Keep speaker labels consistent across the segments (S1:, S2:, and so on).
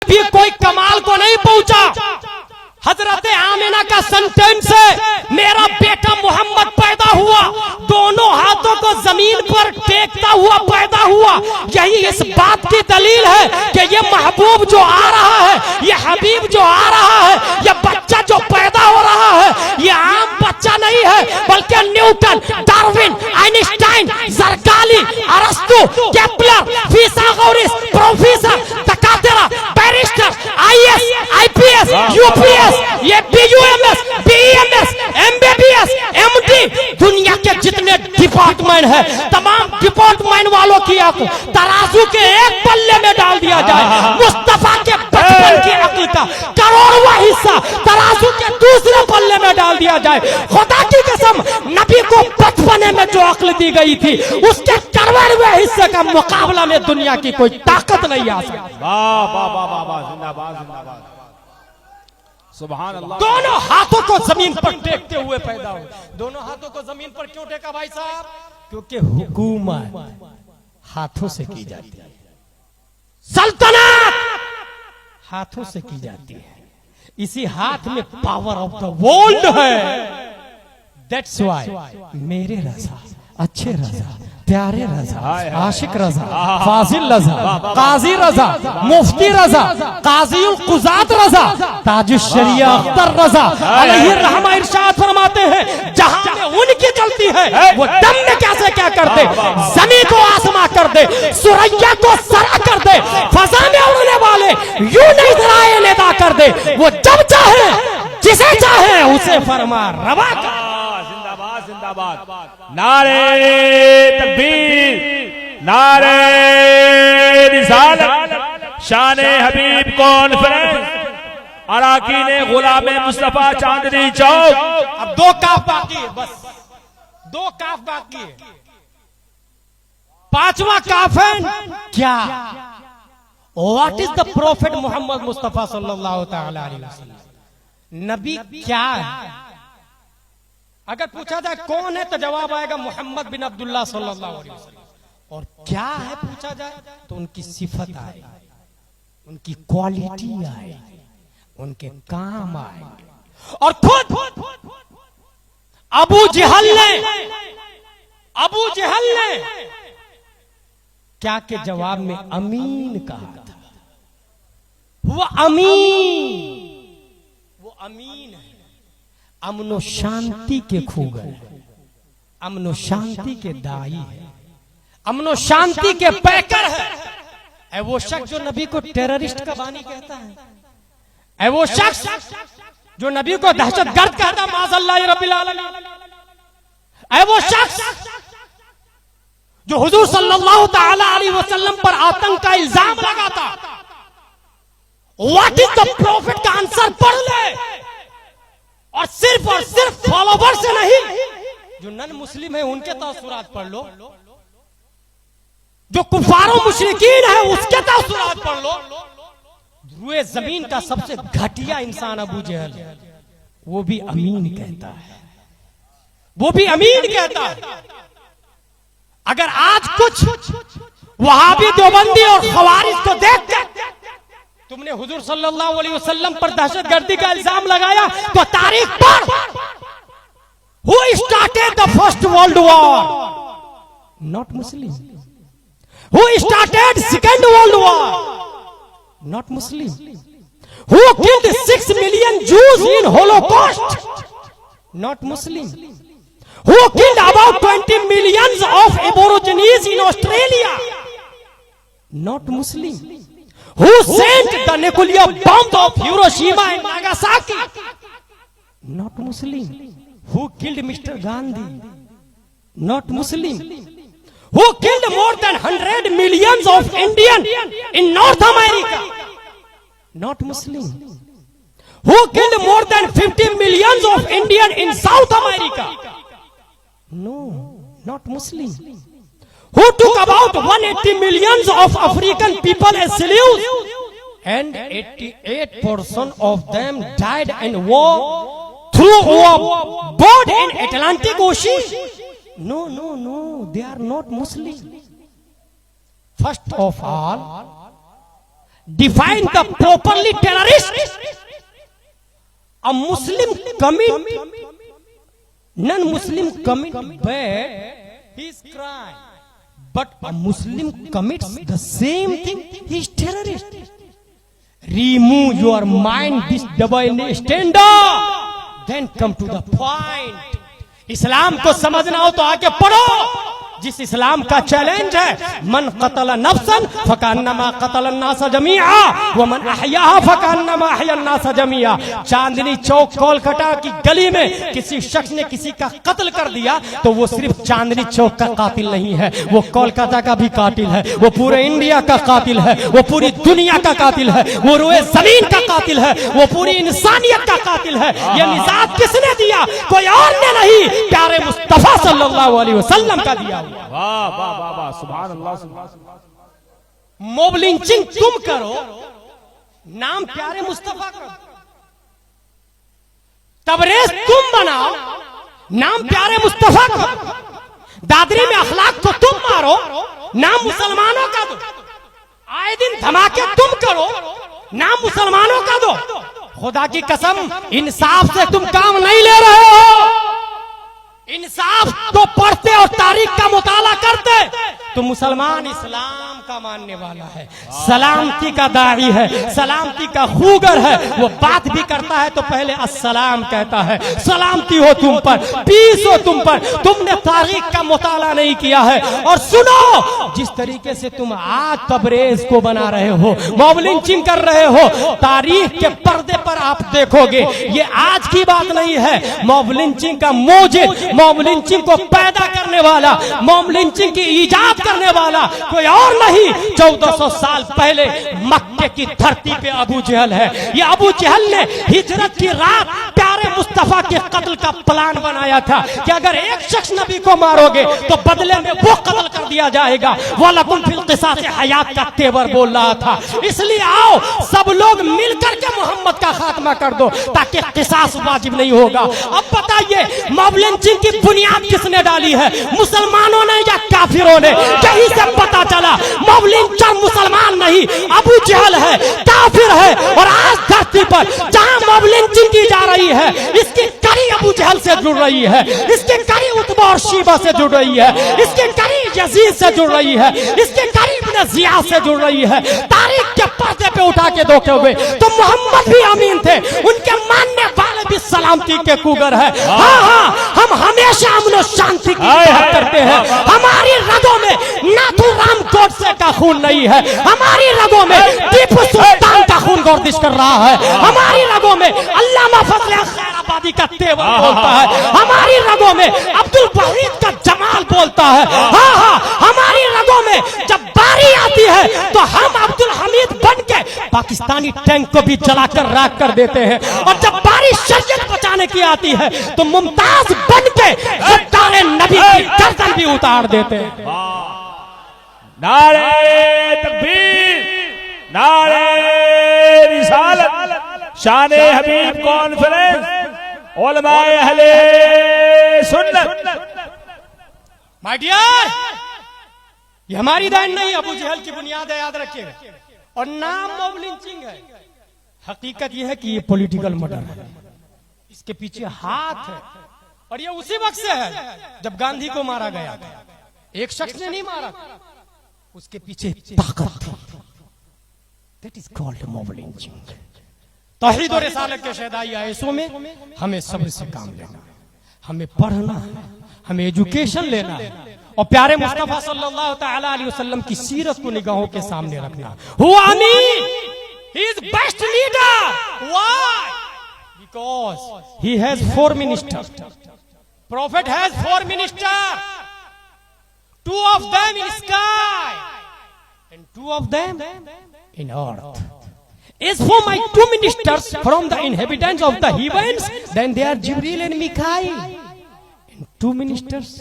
S1: भी कोई कमाल को नहीं पहुंचा। हजरत आमिना का सेंटेंस है, मेरा बेटा मोहम्मद पैदा हुआ, दोनों हाथों को जमीन पर टेकता हुआ पैदा हुआ। यही इस बात की दलील है कि ये महबूब जो आ रहा है, ये हबीब जो आ रहा है, ये बच्चा जो पैदा हो रहा है, ये आम बच्चा नहीं है, बल्कि न्यूटन, डार्विन, आइंस्टाइन, जरकाली, अरस्तु, केपलर, फिथागोरस, प्रोफेसर, दकातेरा, बैरिस्टर, आईएएस, आईपीएस, यूपीएस, ये बीयूएमएस, बीईएमएस, एमबीबीएस, एमडी, दुनिया के जितने डिपार्टमेंट है, तमाम डिपार्टमेंट वालों की तराजू के एक पल्ले में डाल दिया जाए, मुस्तफा के बचपन की अक्ल का करोड़वां हिस्सा तराजू के दूसरे पल्ले में डाल दिया जाए। खुदा की कसम, नबी को बचपने में जो अक्ल दी गई थी, उसके करोड़वें हिस्से का मुकाबला में दुनिया की कोई ताकत नहीं आ सकती।
S2: वाह वाह वाह वाह वाह, जिंदाबाद जिंदाबाद, सुभान अल्लाह।
S1: दोनों हाथों को जमीन पर टेकते हुए पैदा हुए। दोनों हाथों को जमीन पर क्यों टेका भाई साहब? क्योंकि हुकूमत हाथों से की जाती है, सल्तनत हाथों से की जाती है। इसी हाथ में पावर ऑफ द वर्ल्ड है। दैट्स व्हाई मेरे रजा, अच्छे रजा, प्यारे रजा, आशिक रजा, फाजिल रजा, काजी रजा, मुफ्ती रजा, काजीउल कुजात रजा, ताजुश शरिया अख्तर रजा अलैहि रहमा इरशाद फरमाते हैं, जहां में उनकी चलती है वो दम में कैसे क्या कर दे, जमीन को आसमां कर दे, सुरैया को सरा कर दे, फजा में उड़ने वाले यूं नहीं जराए निदा कर दे। वो जब चाहे जिसे चाहे उसे फरमा रवा कर।
S2: जिंदाबाद जिंदाबाद, नारे तकबीर, नारे रिसालत, शाने हबीब कॉन्फ्रेंस, अराकीने गुलामे मुस्तफा चांदनी चौक।
S1: अब दो काफ बाकी है, बस दो काफ बाकी है। पांचवा काफ है क्या? What is the prophet Mohammed Mustafa सल्लल्लाहु तआला अलैहि वसल्लम? नबी क्या है? अगर पूछा जाए कौन है तो जवाब आएगा मोहम्मद बिन अब्दुल्लाह सल्लल्लाहु अलैहि वसल्लम। और क्या है पूछा जाए तो उनकी सिफत आए, उनकी क्वालिटी आए, उनके काम आए। और खुद अबू जहल ने क्या के जवाब में अमीन कहा था। वो अमीन है, अमनो शांति के खूब है, अमनो शांति के दाई है, अमनो शांति के पैकर है। वो शख्स जो नबी को टेररिस्ट का बानी कहता है, वो शख्स जो नबी को दहशतगर्द कहता है, माज़अल्लाह रब्बिल आलमीन, वो शख्स जो हुजूर सल्लल्लाहु तआला अलैहि वसल्लम पर आतंक का इल्जाम लगाता। व्हाट इज द प्रॉफिट का आंसर पढ़ ले, और सिर्फ फॉलोवर से नहीं, जो नन मुस्लिम है उनके तासुरात पढ़ लो, जो कुफारों मुशरिकीन है उसके तासुरात पढ़ लो। रुए जमीन का सबसे घटिया इंसान अबू जहल, वो भी अमीन कहता है, वो भी अमीन कहता है। अगर आज कुछ वहाबी देवबंदी और खवारिज को देख तुमने हुजूर सल्लल्लाहु अलैहि वसल्लम पर दहशतगर्दी का इल्जाम लगाया तो तारीख पढ़। Who started the first world war? Not Muslim. Who started second world war? Not Muslim. Who killed 6 million Jews in Holocaust? Not Muslim. Who killed about 20 millions of Aborigines in Australia? Not Muslim. Who sent the nuclear bomb of Hiroshima and Nagasaki? Not Muslim. Who killed Mr. Gandhi? Not Muslim. Who killed more than 100 millions of Indians in North America? Not Muslim. Who killed more than 50 millions of Indians in South America? No, not Muslim. Who took about 180 millions of African people as slaves, and 88% of them died in war through board in Atlantic Ocean? No, they are not Muslim. First of all, define the properly terrorist, a Muslim commit, non-Muslim commit bad, he is crime. But a Muslim commits the same thing, he is terrorist. Remove your mind this double standard, then come to the point. इस्लाम को समझना हो तो आके पढ़ो। जिस इस्लाम का challenge है, मन कतल नफ्सन फकान्नमा कतल अन्नास जमीआ व मन अहयाहा फकान्नमा अहया अन्नास जमीआ। चांदनी चौक कोलकाता की गली में किसी शख्स ने किसी का कत्ल कर दिया तो वो सिर्फ चांदनी चौक का कातिल नहीं है, वो कोलकाता का भी कातिल है, वो पूरे इंडिया का कातिल है, वो पूरी दुनिया का कातिल है, वो रोए जमीन का कातिल है, वो पूरी इंसानियत का कातिल है। ये निजात किसने दिया? कोई और ने नहीं, प्यारे मुस्तफा सल्लल्लाहु अलैहि वसल्लम का दिया।
S2: वाह वाह वाह वाह, सुभान अल्लाह सुभान अल्लाह।
S1: मॉब लिंचिंग तुम करो, नाम प्यारे मुस्तफा करो। तबरेज तुम बनाओ, नाम प्यारे मुस्तफा करो। दादरी में अखलाक को तुम मारो, नाम मुसलमानों का दो। आए दिन धमाके तुम करो, नाम मुसलमानों का दो। खुदा की कसम, इंसाफ से तुम काम नहीं ले रहे हो। इंसाफ तो पढ़ते और तारीख का मुताला करते तो मुसलमान इस्लाम का मानने वाला है, सलामती का दाई है, सलामती का खूगर है। वो बात भी करता है तो पहले अस्सलाम कहता है, सलामती हो तुम पर, पीस हो तुम पर। तुमने तारीख का मुताला नहीं किया है। और सुनो, जिस तरीके से तुम आज तबरेज को बना रहे हो, मॉब लिंचिंग कर रहे हो, तारीख के पर्दे पर आप देखोगे ये आज की बात नहीं है। मॉब लिंचिंग का मूजिब, मॉब लिंचिंग को पैदा करने वाला, मॉब लिंचिंग की इजाद करने वाला कोई और नहीं, 1400 साल पहले मक्के की धरती पे अबू जहल है। ये अबू जहल ने हिजरत की रात प्यारे मुस्तफा के कत्ल का प्लान बनाया था कि अगर एक शख्स नबी को मारोगे तो बदले में वो कत्ल कर दिया जाएगा। वो लकुम फिल क़िसास हयात का तेवर बोल रहा था। इसलिए आओ सब लोग मिलकर के मोहम्मद का खात्मा कर दो ताकि क़िसास वाजिब नहीं होगा। अब बताइए, मॉब लिंचिंग की बुनियाद किसने डाली है? मुसलमानों ने या काफिरों ने? यहीं से पता चला मॉब लिंचर मुसलमान नहीं, अबू जहल है, काफिर है। और आज धरती पर जहां मॉब लिंचिंग की जा रही है, इसकी कड़ी अबू जहल से जुड़ रही है, इसके कड़ी उतबा और शीबा से जुड़ रही है, इसके कड़ी यजीद से जुड़ रही है, इसके कड़ी इब्न जियाद से जुड़ रही है। तारीख के पर्दे पे उठा के देखते हुए तो मोहम्मद भी अमीन थे, उनके मानने वाले भी सलामती के कुगर है। हाँ हाँ, हम हमेशा अमन और शांति की बात करते हैं। हमारी रगों में नाथूराम गोडसे का खून नहीं है, हमारी रगों में टीपू सुल्तान का खून गर्दिश कर रहा है, हमारी रगों में अल्लामा फजल खैराबादी का तेवर बोलता है, हमारी रगों में अब्दुल वहीद का जमाल बोलता है। हाँ हाँ, हमारी रगों में जब बारी आती है तो हम अब्दुल हमीद बन के पाकिस्तानी टैंक को भी जलाकर राख कर देते हैं। और जब बारी शरीयत बचाने की आती है तो मुमताज बन के सरदार नबी की गर्दन भी उतार देते हैं।
S2: नारे तकबीर, नारे रिसालत, शाने हबीब कॉन्फ्रेंस, उलमाए अहले सुन्नत।
S1: माय डियर, ये हमारी दान नहीं, अबू जहल की बुनियाद है, याद रखिएगा। और नाम मॉब लिंचिंग है। हकीकत यह है कि ये पॉलिटिकल मर्डर है, इसके पीछे हाथ है। और ये उसी वक्त से है जब गांधी को मारा गया था। एक शख्स ने नहीं मारा, उसके पीछे ताकत थी। That is called mob lynching. तौहीद और रिसालत के शहदाई आयसों में हमें सब्र से काम लेना, हमें पढ़ना है, हमें एजुकेशन लेना है और प्यारे मुस्तफा सल्लल्लाहु तआला अलैहि वसल्लम की सीरत को निगाहों के सामने रखना। हुआ अमीन, he is best leader. Why? Because he has 4 ministers. Prophet has 4 ministers, 2 of them in sky and 2 of them in earth. As for my 2 ministers from the inhabitants of the heavens, then they are Jibril and Mikail. And 2 ministers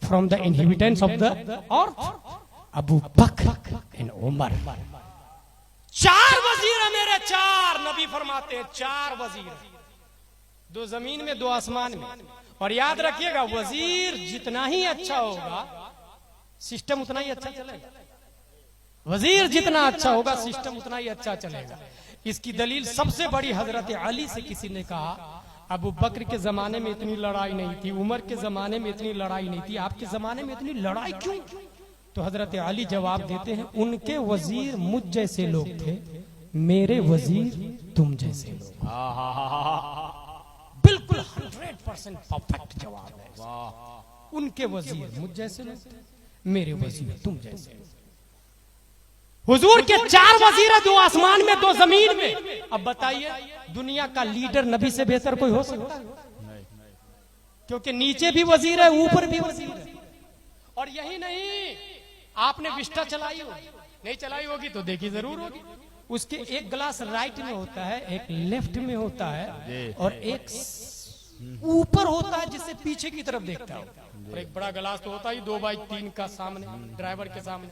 S1: from the inhabitants of the earth, Abu Bakr and Umar. 4 वजीर है मेरे, 4 नबी फरमाते हैं, 4 वजीर, 2 जमीन में 2 आसमान में। और याद रखिएगा, वजीर जितना ही अच्छा होगा सिस्टम उतना ही अच्छा चलेगा। वजीर जितना अच्छा होगा सिस्टम उतना ही अच्छा चलेगा। इसकी दलील सबसे बड़ी हजरत अली से किसी ने कहा, अबू बकर के जमाने में इतनी लड़ाई नहीं थी, उमर के जमाने में इतनी लड़ाई नहीं थी, आपके जमाने में इतनी लड़ाई क्यों? तो हजरत अली जवाब देते हैं, उनके वजीर मुझ जैसे लोग थे, मेरे वजीर तुम जैसे लोग। बिल्कुल 100% परफेक्ट जवाब है। उनके वजीर मुझ जैसे लोग थे, मेरे वजीर तुम जैसे लोग। हुजूर के 4 वजीर है, 2 आसमान में 2 जमीन में। अब बताइए दुनिया का लीडर नबी से बेहतर कोई हो सकता है? क्योंकि नीचे भी वजीर है, ऊपर भी वजीर है। और यही नहीं, आपने विस्टा चलाई होगी, नहीं चलाई होगी तो देखी जरूर होगी। उसके एक ग्लास राइट में होता है, एक लेफ्ट में होता है, और एक ऊपर होता है जिससे पीछे की तरफ देखता है। और एक बड़ा गिलास तो होता ही 2x3 का सामने, ड्राइवर के सामने।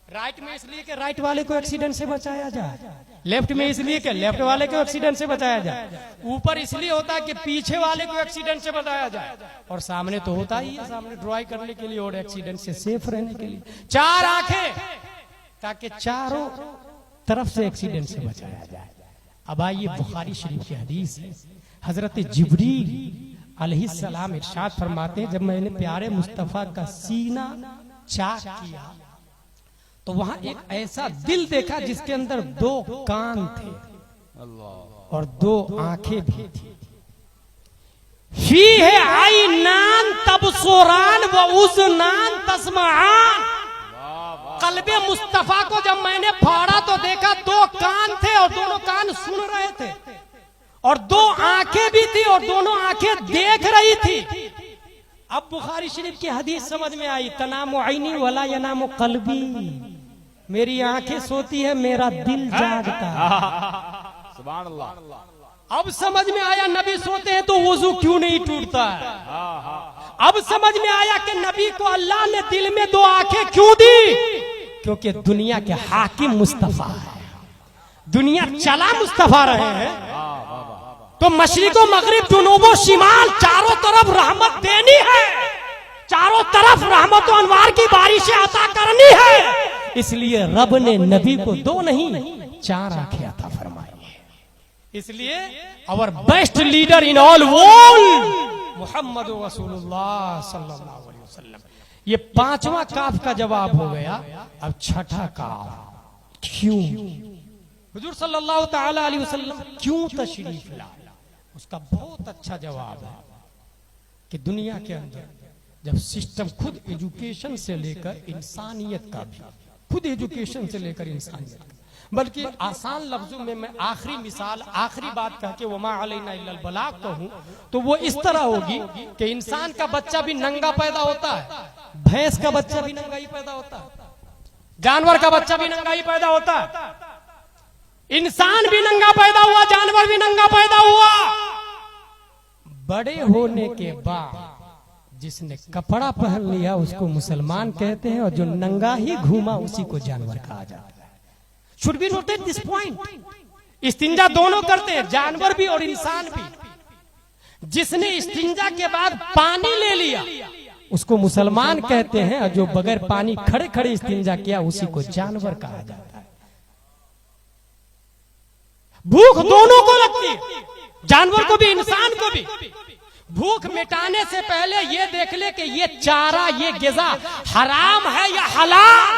S1: राइट में इसलिए कि राइट वाले को एक्सीडेंट से बचाया जाए, लेफ्ट में इसलिए कि लेफ्ट वाले को एक्सीडेंट से बचाया जाए, ऊपर इसलिए होता है कि पीछे वाले को एक्सीडेंट से बचाया जाए, और सामने तो होता ही है, सामने ड्राइव करने के लिए और एक्सीडेंट से सेफ रहने के लिए। 4 आंखें ताकि चारों तरफ से एक्सीडेंट से बचाया जाए। अब आइए बुखारी शरीफ की हदीस है। हजरत जिब्रील अलैहिस्सलाम इरशाद फरमाते हैं, जब मैंने प्यारे मुस्तफा का सीना चाक किया तो वहां एक ऐसा दिल देखा जिसके अंदर 2 कान थे और 2 आंखें भी थी। फीहे आइनान तबसुरान व उज़नान तस्माआन। कल्बे मुस्तफा को जब मैंने फाड़ा तो देखा 2 कान थे और दोनों कान सुन रहे थे, और 2 आंखें भी थी और दोनों आंखें देख रही थी। अब बुखारी शरीफ की हदीस समझ में आई, तनामु आईनी वला यनामु कल्बी। मेरी आंखें सोती है, मेरा दिल जागता है।
S2: सुभान अल्लाह।
S1: अब समझ में आया नबी सोते हैं तो वुजू क्यों नहीं टूटता है। अब समझ में आया कि नबी को अल्लाह ने दिल में 2 आंखें क्यों दी, क्योंकि दुनिया के हाकिम मुस्तफा है, दुनिया चला मुस्तफा रहे हैं। तो मशरिको मगरिब जुनूबो शिमाल चारों तरफ रहमत देनी है, चारों तरफ रहमत और अनवार की बारिशें अता करनी है। इसलिए रब ने नबी को 2 नहीं 4 आंखें अता फरमाई है। इसलिए our best leader in all world Muhammad रसूलुल्लाह सल्लल्लाहु अलैहि वसल्लम। ये 5वां काफ का जवाब हो गया। अब 6ठा काफ, क्यों हुजूर सल्लल्लाहु ताला अलैहि वसल्लम क्यों तशरीफ लाए? उसका बहुत अच्छा जवाब है कि दुनिया के अंदर जब सिस्टम खुद एजुकेशन से लेकर इंसानियत का भी, खुद एजुकेशन से लेकर इंसानियत का, बल्कि आसान लफ्जों में मैं आखिरी मिसाल, आखिरी बात कह के वमा अलैना इल्लल बलाग कहूं तो वो इस तरह होगी कि इंसान का बच्चा भी नंगा पैदा होता है, भैंस का बच्चा भी नंगा ही पैदा होता है, जानवर का बच्चा भी नंगा ही पैदा होता है, इंसान भी नंगा पैदा हुआ, जानवर भी नंगा पैदा हुआ। बड़े होने के बाद जिसने कपड़ा पहन लिया उसको मुसलमान कहते हैं, और जो नंगा ही घूमा उसी को जानवर कहा जाता है। Should be noted this point. इस्तिंजा दोनों करते हैं, जानवर भी और इंसान भी। जिसने इस्तिंजा के बाद पानी ले लिया उसको मुसलमान कहते हैं, और जो बगैर पानी खड़े खड़े इस्तिंजा किया उसी को जानवर कहा जाता है। भूख दोनों को लगती है, जानवर को भी इंसान को भी। भूख मिटाने से पहले ये देख ले कि ये चारा, ये गिज़ा हराम है या हलाल।